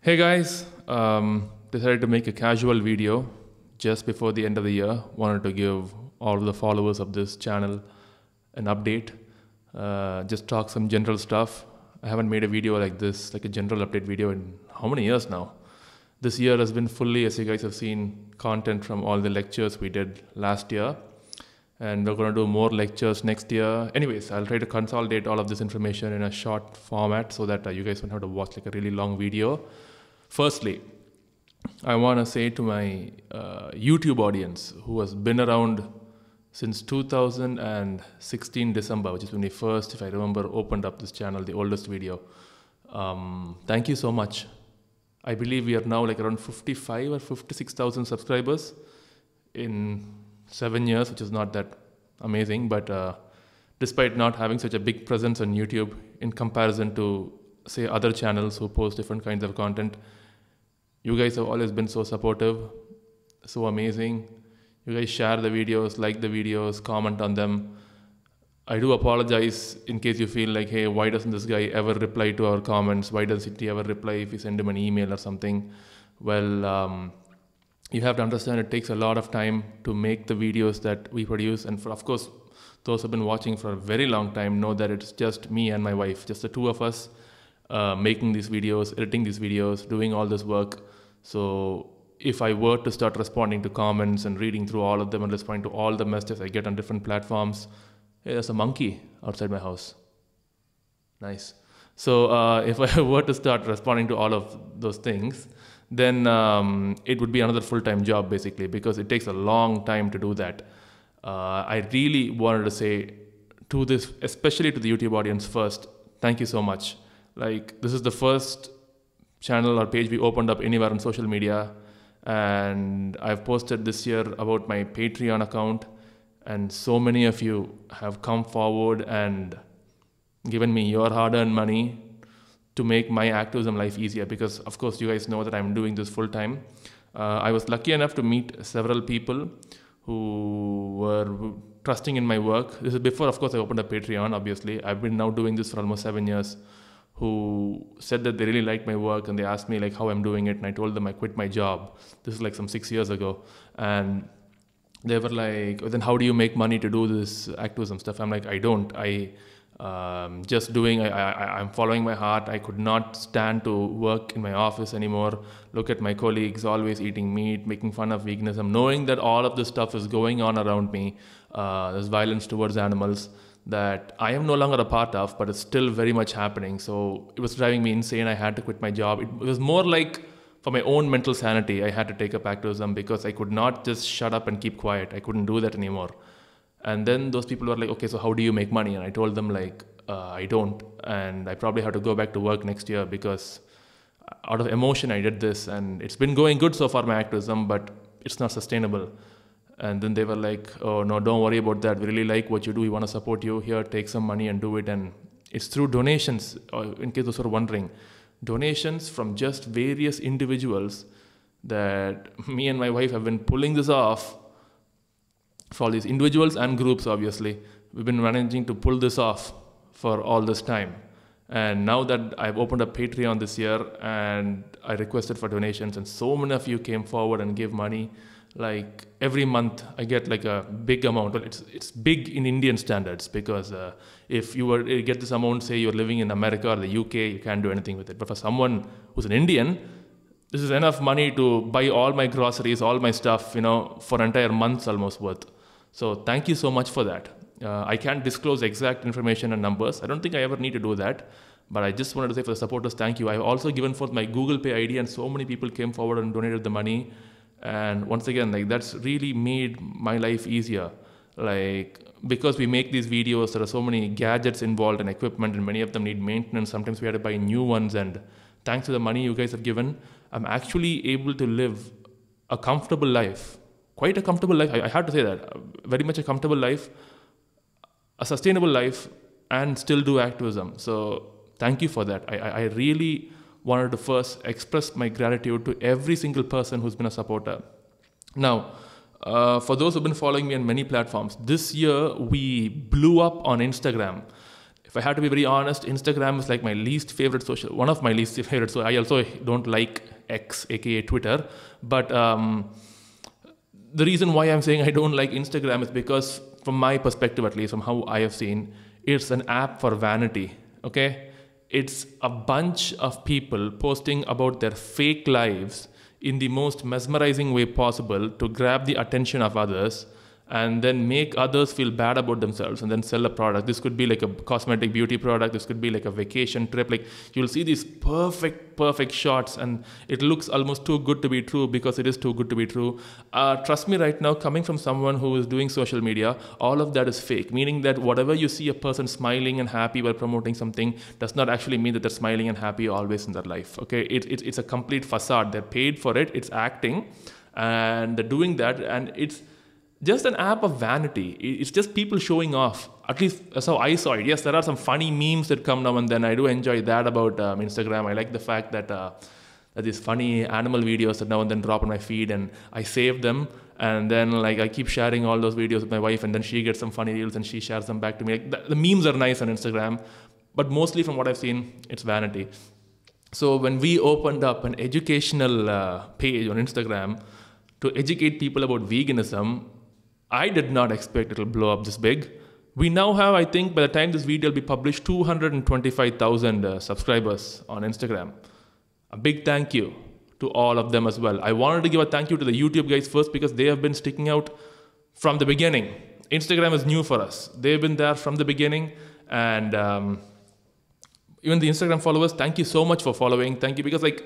Hey guys, decided to make a casual video just before the end of the year. Wanted to give all of the followers of this channel an update. Just talk some general stuff. I haven't made a video like this, like a general update video, in how many years now? This year has been fully, as you guys have seen, content from all the lectures we did last year. And we're going to do more lectures next year. Anyways, I'll try to consolidate all of this information in a short format so that you guys won't have to watch like a really long video. Firstly, I want to say to my YouTube audience who has been around since 2016 December, which is when we first, if I remember, opened up this channel, the oldest video. Thank you so much. I believe we are now like around 55 or 56,000 subscribers in 7 years, which is not that amazing, but despite not having such a big presence on YouTube in comparison to, say, other channels who post different kinds of content, you guys have always been so supportive, so amazing. You guys share the videos, like the videos, comment on them. I do apologize in case you feel like, hey, why doesn't this guy ever reply to our comments? Why doesn't he ever reply if we send him an email or something? Well, you have to understand it takes a lot of time to make the videos that we produce. And of course, those who have been watching for a very long time know that it's just me and my wife, just the two of us making these videos, editing these videos, doing all this work. So if I were to start responding to comments and reading through all of them and responding to all the messages I get on different platforms, hey, there's a monkey outside my house. Nice. So if I were to start responding to all of those things, then it would be another full-time job basically, because it takes a long time to do that. I really wanted to say to this, especially to the YouTube audience first, thank you so much. Like, this is the first channel or page we opened up anywhere on social media, and I've posted this year about my Patreon account, and so many of you have come forward and given me your hard-earned money to make my activism life easier, because of course you guys know that I'm doing this full time. I was lucky enough to meet several people who were trusting in my work. This is before, of course, I opened a Patreon, obviously. I've been now doing this for almost 7 years, who said that they really liked my work, and they asked me like how I'm doing it, and I told them I quit my job. This is like some 6 years ago. And they were like, then how do you make money to do this activism stuff? I'm like, I don't. I'm following my heart. I could not stand to work in my office anymore, look at my colleagues always eating meat, making fun of veganism, knowing that all of this stuff is going on around me. There's violence towards animals that I am no longer a part of, but it's still very much happening. So it was driving me insane. I had to quit my job. It was more like for my own mental sanity, I had to take up activism, because I could not just shut up and keep quiet. I couldn't do that anymore. And then those people were like, okay, so how do you make money? And I told them like, I don't. And I probably have to go back to work next year, because out of emotion, I did this. And it's been going good so far, my activism, but it's not sustainable. And then they were like, oh, no, don't worry about that. We really like what you do. We want to support you. Here, take some money and do it. And it's through donations, in case those who are wondering. Donations from just various individuals that me and my wife have been pulling this off. For all these individuals and groups, obviously, we've been managing to pull this off for all this time. And now that I've opened up Patreon this year and I requested for donations, and so many of you came forward and gave money, like every month I get like a big amount. Well, it's big in Indian standards, because if you were to get this amount, say you're living in America or the UK, you can't do anything with it. But for someone who's an Indian, this is enough money to buy all my groceries, all my stuff, for an entire month's almost worth. So thank you so much for that. I can't disclose exact information and numbers. I don't think I ever need to do that. But I just wanted to say for the supporters, thank you. I've also given forth my Google Pay ID, and so many people came forward and donated the money. And once again, like, that's really made my life easier. Like, because we make these videos, there are so many gadgets involved and equipment, and many of them need maintenance. Sometimes we have to buy new ones. And thanks to the money you guys have given, I'm actually able to live a comfortable life. Quite a comfortable life. I have to say that. Very much a comfortable life, a sustainable life, and still do activism. So thank you for that. I really wanted to first express my gratitude to every single person who's been a supporter. Now, for those who've been following me on many platforms, this year we blew up on Instagram. If I have to be very honest, Instagram is like my least favorite one of my least favorite. So I also don't like X, aka Twitter. But the reason why I'm saying I don't like Instagram is because, from my perspective at least, from how I have seen, it's an app for vanity. Okay, it's a bunch of people posting about their fake lives in the most mesmerizing way possible to grab the attention of others, and then make others feel bad about themselves and then sell a product. This could be like a cosmetic beauty product. This could be like a vacation trip. Like, you'll see these perfect shots, and it looks almost too good to be true because it is too good to be true. Trust me right now, coming from someone who is doing social media, all of that is fake, meaning that whatever you see a person smiling and happy while promoting something does not actually mean that they're smiling and happy always in their life. Okay, it's a complete facade. They're paid for it. It's acting, and they're doing that, and it's just an app of vanity. It's just people showing off. At least that's how I saw it. Yes, there are some funny memes that come now and then. I do enjoy that about Instagram. I like the fact that that these funny animal videos that now and then drop on my feed, and I save them, and then like I keep sharing all those videos with my wife, and then she gets some funny reels and she shares them back to me. Like, the memes are nice on Instagram, but mostly from what I've seen, it's vanity. So when we opened up an educational page on Instagram to educate people about veganism, I did not expect it'll blow up this big. We now have, I think, by the time this video will be published, 225,000 subscribers on Instagram. A big thank you to all of them as well. I wanted to give a thank you to the YouTube guys first because they have been sticking out from the beginning. Instagram is new for us. They've been there from the beginning, and even the Instagram followers, thank you so much for following. Thank you, because like,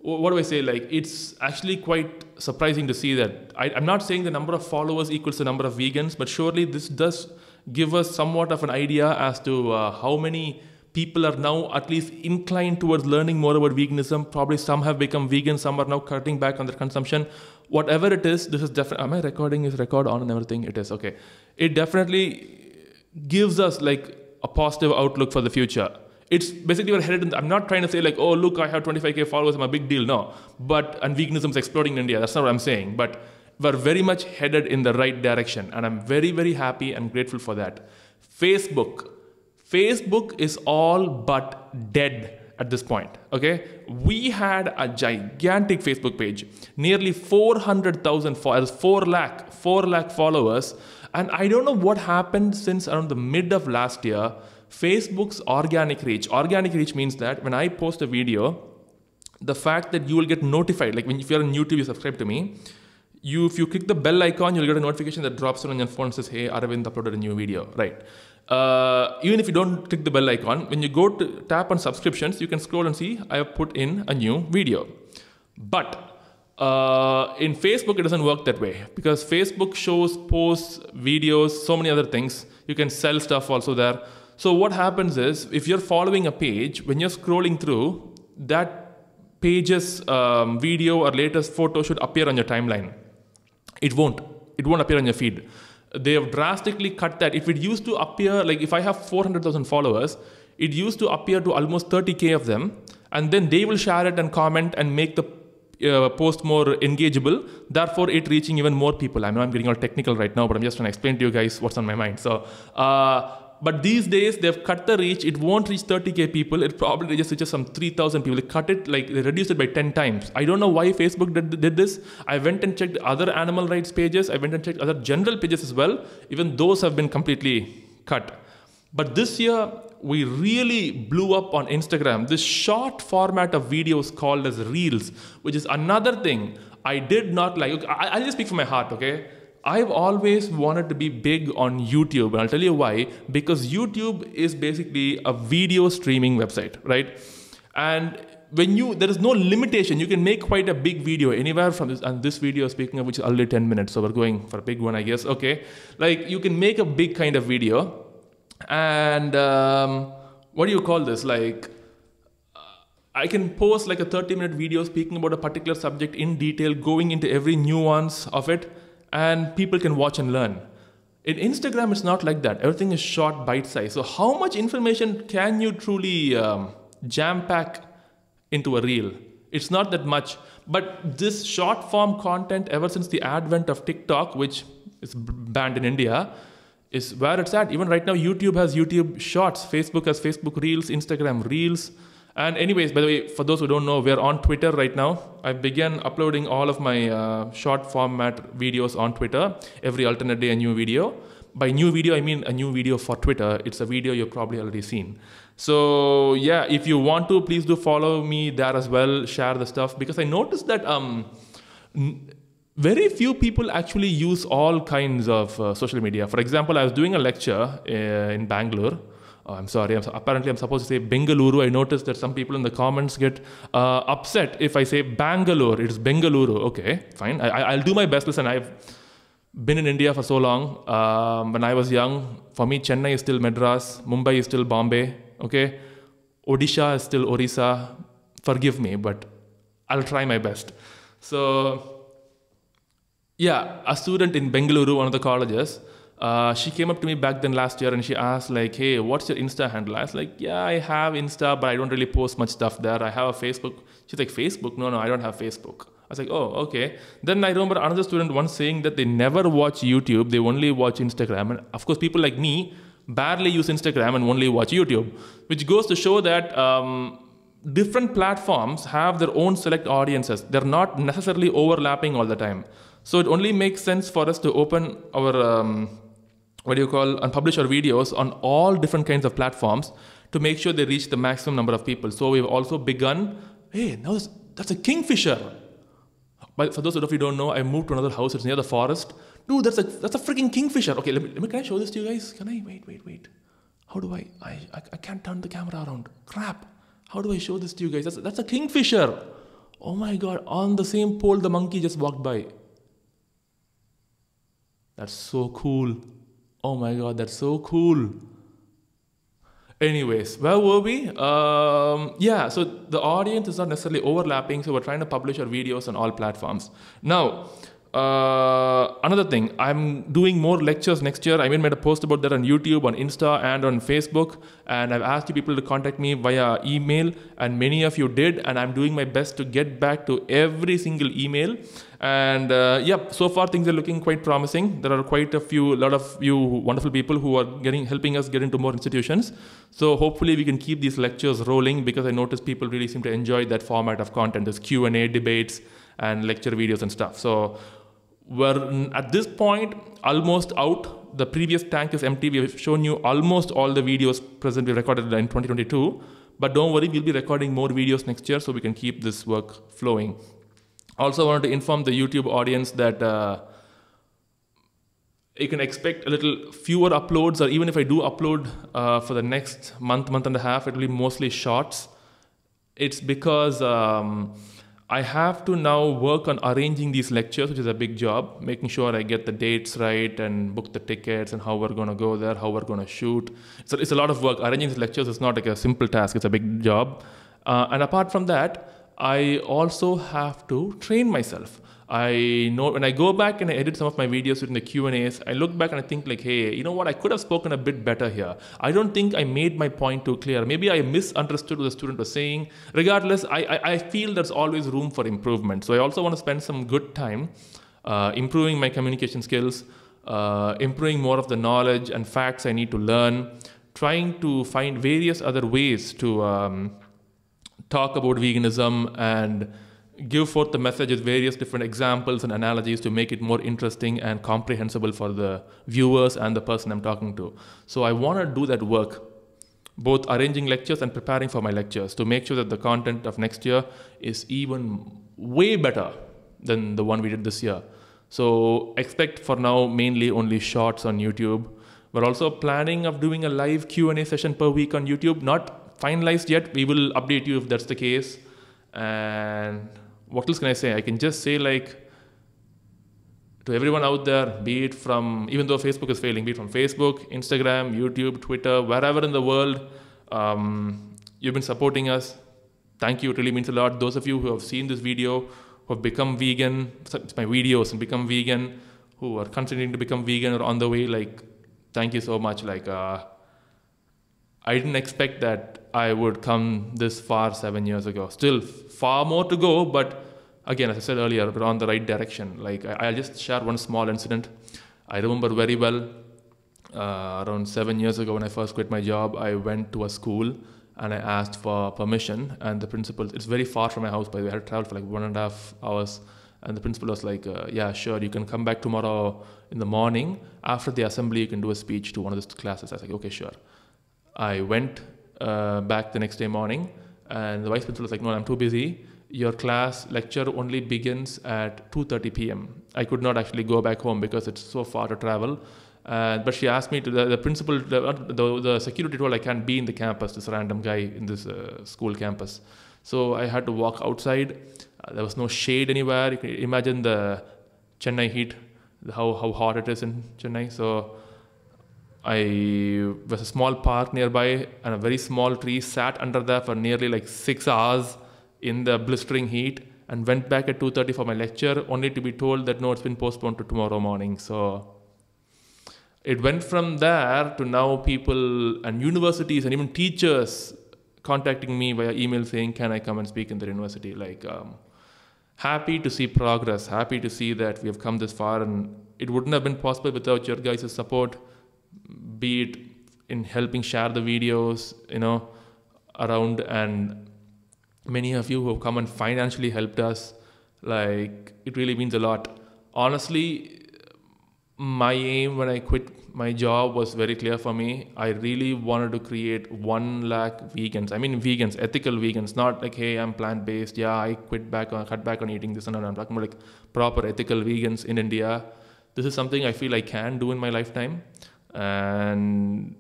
what do I say? Like, it's actually quite surprising to see that. I'm not saying the number of followers equals the number of vegans, but surely this does give us somewhat of an idea as to how many people are now at least inclined towards learning more about veganism. Probably some have become vegan, some are now cutting back on their consumption. Whatever it is, this is definitely, am I recording? Is record on and everything? It is, okay. It definitely gives us like a positive outlook for the future. It's basically we're headed in, I'm not trying to say like, oh, look, I have 25K followers, I'm a big deal. No, and veganism is exploding in India. That's not what I'm saying. But we're very much headed in the right direction. And I'm very, very happy and grateful for that. Facebook is all but dead at this point. Okay. We had a gigantic Facebook page, nearly 400,000 followers, 4 lakh followers. And I don't know what happened since around the mid of last year. Facebook's organic reach means that when I post a video, the fact that you will get notified, like if you're on YouTube, you subscribe to me, if you click the bell icon, you'll get a notification that drops on your phone and says, hey, Arvind uploaded a new video, right? Even if you don't click the bell icon, when you go to tap on subscriptions, you can scroll and see I have put in a new video. But in Facebook, it doesn't work that way, because Facebook shows posts, videos, so many other things. You can sell stuff also there. So what happens is, if you're following a page, when you're scrolling through, that page's video or latest photo should appear on your timeline. It won't appear on your feed. They have drastically cut that. If it used to appear, like if I have 400,000 followers, it used to appear to almost 30K of them, and then they will share it and comment and make the post more engageable, therefore it reaching even more people. I know I'm getting all technical right now, but I'm just trying to explain to you guys what's on my mind. So, but these days they've cut the reach. It won't reach 30K people. It probably just reaches some 3,000 people. They cut it, like they reduced it by 10 times. I don't know why Facebook did this. I went and checked other animal rights pages. I went and checked other general pages as well. Even those have been completely cut. But this year, we really blew up on Instagram. This short format of videos called as Reels, which is another thing I did not like. Okay, I'll just speak from my heart, okay? I've always wanted to be big on YouTube, and I'll tell you why. Because YouTube is basically a video streaming website, right? And there is no limitation. You can make quite a big video anywhere from this. And this video, speaking of which, is only 10 minutes. So we're going for a big one, I guess. Okay. Like, you can make a big kind of video. And what do you call this? Like, I can post like a 30-minute video speaking about a particular subject in detail, going into every nuance of it, and people can watch and learn. In Instagram, it's not like that. Everything is short, bite-sized. So how much information can you truly jam-pack into a reel? It's not that much. But this short-form content, ever since the advent of TikTok, which is banned in India, is where it's at. Even right now, YouTube has YouTube Shorts, Facebook has Facebook Reels, Instagram Reels. And anyways, by the way, for those who don't know, we're on Twitter right now. I began uploading all of my short format videos on Twitter. Every alternate day, a new video. By new video, I mean a new video for Twitter. It's a video you've probably already seen. So yeah, if you want to, please do follow me there as well. Share the stuff, because I noticed that very few people actually use all kinds of social media. For example, I was doing a lecture in Bangalore. Apparently I'm supposed to say Bengaluru. I noticed that some people in the comments get upset if I say Bangalore. It's Bengaluru. Okay, fine. I'll do my best. Listen, I've been in India for so long. When I was young, for me, Chennai is still Madras. Mumbai is still Bombay. Okay, Odisha is still Orissa. Forgive me, but I'll try my best. So yeah, a student in Bengaluru, one of the colleges, she came up to me back then last year and she asked like, hey, what's your Insta handle? I was like, yeah, I have Insta, but I don't really post much stuff there. I have a Facebook. She's like, Facebook? No, I don't have Facebook. I was like, oh, okay. Then I remember another student once saying that they never watch YouTube. They only watch Instagram. And of course, people like me barely use Instagram and only watch YouTube, which goes to show that different platforms have their own select audiences. They're not necessarily overlapping all the time. So it only makes sense for us to open our, and publish our videos on all different kinds of platforms to make sure they reach the maximum number of people. So we've also begun, hey, now that's a kingfisher. But for those of you who don't know, I moved to another house. It's near the forest. Dude, that's a freaking kingfisher. Okay, can I show this to you guys? Can I? Wait. How do I can't turn the camera around. Crap. How do I show this to you guys? That's a kingfisher. Oh my God, on the same pole the monkey just walked by. That's so cool. Oh my God, that's so cool. Anyways, where were we? Yeah, so the audience is not necessarily overlapping, so we're trying to publish our videos on all platforms. Now, another thing, I'm doing more lectures next year. I made a post about that on YouTube, on Insta, and on Facebook. And I've asked you people to contact me via email, and many of you did. And I'm doing my best to get back to every single email. And so far things are looking quite promising. There are quite a lot of you wonderful people who are helping us get into more institutions. So hopefully we can keep these lectures rolling, because I noticed people really seem to enjoy that format of content. There's Q&A, debates, and lecture videos and stuff. So we're at this point almost out. The previous tank is empty. We've shown you almost all the videos presently recorded in 2022. But don't worry, we'll be recording more videos next year so we can keep this work flowing. Also, I wanted to inform the YouTube audience that you can expect a little fewer uploads, or even if I do upload for the next month and a half, it will be mostly shorts. It's because I have to now work on arranging these lectures, which is a big job, making sure I get the dates right and book the tickets and how we're going to go there, how we're going to shoot. So it's a lot of work. Arranging these lectures is not like a simple task. It's a big job. And apart from that, I also have to train myself. I know when I go back and I edit some of my videos during the Q&As, I look back and I think like, hey, you know what? I could have spoken a bit better here. I don't think I made my point too clear. Maybe I misunderstood what the student was saying. Regardless, I feel there's always room for improvement. So I also want to spend some good time improving my communication skills, improving more of the knowledge and facts I need to learn, trying to find various other ways to talk about veganism and give forth the message with various different examples and analogies to make it more interesting and comprehensible for the viewers and the person I'm talking to. So I want to do that work, both arranging lectures and preparing for my lectures, to make sure that the content of next year is even way better than the one we did this year. So expect for now mainly only shorts on YouTube. We're also planning of doing a live Q&A session per week on YouTube. Not finalized yet. We will update you if that's the case. And what else can I say? I can just say, like, to everyone out there, be it from, even though Facebook is failing, be it from Facebook, Instagram, YouTube, Twitter, wherever in the world, you've been supporting us. Thank you. It really means a lot. Those of you who have seen this video, who have become vegan, it's my videos, and become vegan, who are considering to become vegan or on the way, like, thank you so much. Like, I didn't expect that I would come this far 7 years ago. Still far more to go, but again, as I said earlier, we're on the right direction. Like, I'll just share one small incident. I remember very well, Around 7 years ago, when I first quit my job, I went to a school and I asked for permission. And the principal, it's very far from my house, by the way, I had to travel for like 1.5 hours. And the principal was like, yeah, sure, you can come back tomorrow in the morning. After the assembly, you can do a speech to one of the classes. I was like, okay, sure. I went back the next day morning, and the vice principal was like, no, I'm too busy. Your class lecture only begins at 2:30 p.m. I could not actually go back home because it's so far to travel. But she asked me to, the principal, the security told I can't be in the campus, this random guy in this school campus. So I had to walk outside. There was no shade anywhere. You can imagine the Chennai heat, how hot it is in Chennai. So I was a small park nearby, and a very small tree, sat under there for nearly like 6 hours in the blistering heat, and went back at 2:30 for my lecture, only to be told that no, it's been postponed to tomorrow morning. So it went from there to now people and universities and even teachers contacting me via email saying, can I come and speak in the university? Like, happy to see progress, happy to see that we have come this far, and it wouldn't have been possible without your guys' support, be it in helping share the videos, around, and many of you who have come and financially helped us. Like, it really means a lot. Honestly, my aim when I quit my job was very clear for me. I really wanted to create 1 lakh vegans. I mean vegans, ethical vegans, not like, hey, I'm plant-based. Yeah, I cut back on eating this and that. I'm talking about like proper ethical vegans in India. This is something I feel I can do in my lifetime. And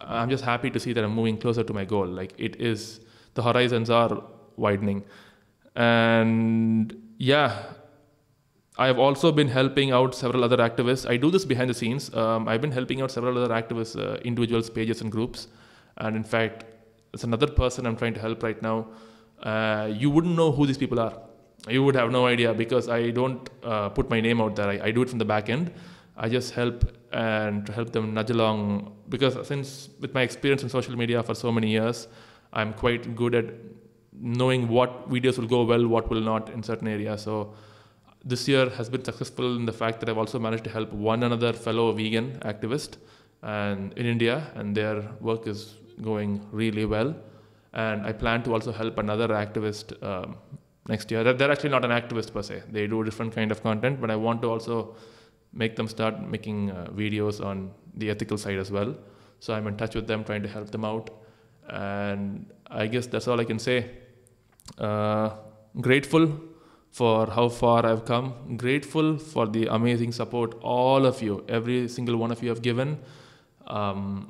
I'm just happy to see that I'm moving closer to my goal. Like, the horizons are widening. And yeah, I've also been helping out several other activists. I do this behind the scenes. I've been helping out several other activists, individuals, pages, and groups. And in fact, it's another person I'm trying to help right now. You wouldn't know who these people are. You would have no idea because I don't put my name out there. I do it from the back end. I just help and to help them nudge along, because since with my experience in social media for so many years, I'm quite good at knowing what videos will go well, what will not in certain areas. So this year has been successful in the fact that I've also managed to help one another fellow vegan activist and in India, and their work is going really well. And I plan to also help another activist next year. They're actually not an activist per se. They do a different kind of content, but I want to also make them start making videos on the ethical side as well. So I'm in touch with them, trying to help them out. And I guess that's all I can say. Grateful for how far I've come. Grateful for the amazing support all of you, every single one of you have given. And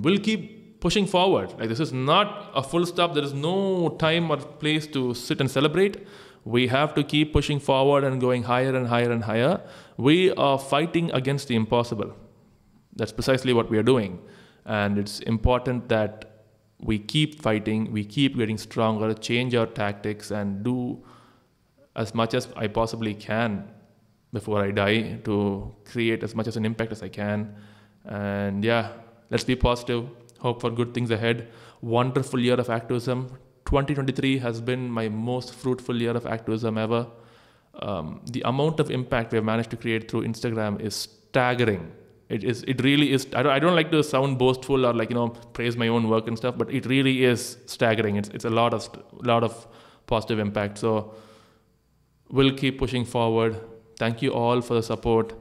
we'll keep pushing forward. Like, this is not a full stop. There is no time or place to sit and celebrate. We have to keep pushing forward and going higher and higher and higher. We are fighting against the impossible. That's precisely what we are doing. And it's important that we keep fighting, we keep getting stronger, change our tactics, and do as much as I possibly can before I die to create as much as an impact as I can. And yeah, let's be positive, hope for good things ahead. Wonderful year of activism. 2023 has been my most fruitful year of activism ever. The amount of impact we have managed to create through Instagram is staggering. It really is. I don't like to sound boastful or like, praise my own work and stuff, but it really is staggering. It's a lot of positive impact. So we'll keep pushing forward. Thank you all for the support.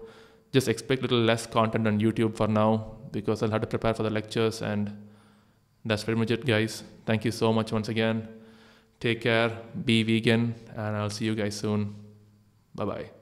Just expect a little less content on YouTube for now, because I'll have to prepare for the lectures, and that's pretty much it, guys. Thank you so much once again. Take care, be vegan, and I'll see you guys soon. Bye-bye.